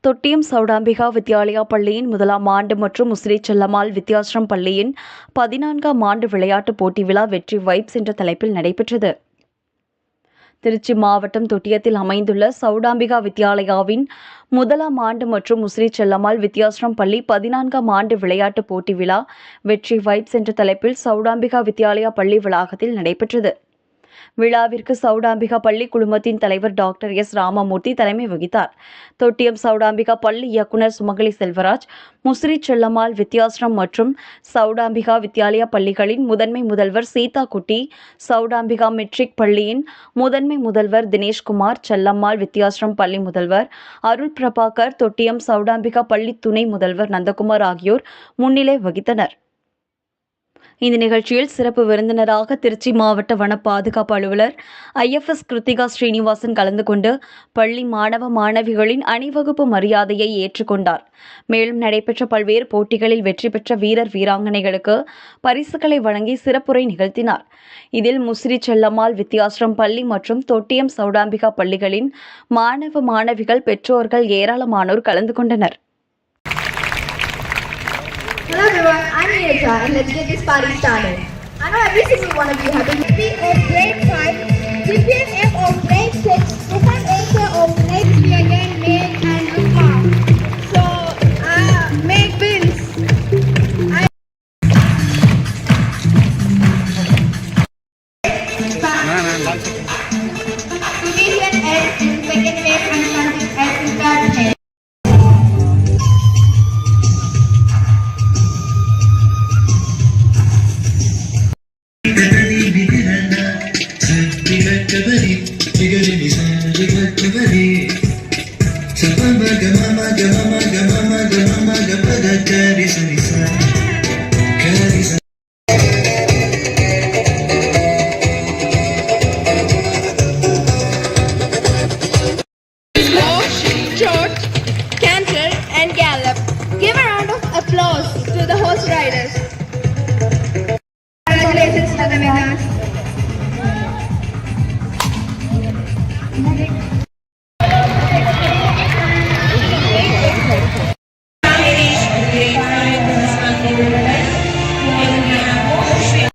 தொட்டியம் சௌடாம்பிகா வித்யாலயா பள்ளியின் 1ஆம் ஆண்டு மற்றும் முசிறி செல்லம்மாள் வித்யாசிரம் பள்ளியின் 14ஆம் ஆண்டு விளையாட்டுப் போட்டி விழா வெற்றி வைப்ஸ் என்ற தலைப்பில் நடைபெற்றது. திருச்சி மாவட்டம் தொட்டியத்தில் அமைந்துள்ள சௌடாம்பிகா வித்யாலயாவின் 1ஆம் ஆண்டு மற்றும் முசிறி செல்லம்மாள் வித்யாசிரம் பள்ளி 14ஆம் ஆண்டு விளையாட்டுப் போட்டி விழா வெற்றி வைப்ஸ் என்ற தலைப்பில் சௌடாம்பிகா வித்யாலயா பள்ளி வளாகத்தில் நடைபெற்றது. விழாவிற்கு சௌடாம்பிகா பள்ளி குழுமத்தின் தலைவர் டாக்டர் எஸ். ராமமூர்த்தி தலைமை வகித்தார். தொட்டியம் சௌடாம்பிகா பள்ளி இயக்குநர் சுமங்கலி செல்வராஜ், முசிறி செல்லம்மாள் வித்யாசிரம் மற்றும் சௌடாம்பிகா வித்யாலயா பள்ளிகளின் முதன்மை முதல்வர் சீதா குட்டி, சௌடாம்பிகா மெட்ரிக் பள்ளியின் முதன்மை முதல்வர் தினேஷ்குமார், செல்லம்மாள் வித்யாசிரம் பள்ளி முதல்வர் அருள் பிரபாகர், தொட்டியம் சௌடாம்பிகா பள்ளி துணை முதல்வர் நந்தகுமார் ஆகியோர் முன்னிலை வகித்தனர். இந்த நிகழ்ச்சியில் சிறப்பு விருந்தினராக திருச்சி மாவட்ட வன பாதுகாப்பு அலுவலர் IFS கிருத்திகா ஸ்ரீனிவாசன் கலந்து கொண்டு பள்ளி மாணவ மாணவிகளின் அணிவகுப்பு மரியாதையை ஏற்றுக்கொண்டார். மேலும் நடைபெற்ற பல்வேறு போட்டிகளில் வெற்றி பெற்ற வீரர் வீராங்கனைகளுக்கு பரிசுகளை வழங்கி சிறப்புரை நிகழ்த்தினார். இதில் முசிறி செல்லம்மாள் வித்யாசிரம் பள்ளி மற்றும் தொட்டியம் சௌடாம்பிகா பள்ளிகளின் மாணவ மாணவிகள், பெற்றோர்கள் ஏராளமானோர் கலந்து கொண்டனர். Hello everyone, I'm Neerja and let's get this party started. I know every single one of you have been GP of grade 5, GPMF of grade 6, Profan Asia of grade 3 again, Meg and Rukma. So, Meg wins. Tunisian S in second place and Sanjit S in third place. Trot, canter and gallop. Give a round of applause to the horse riders. Congratulations to the winners.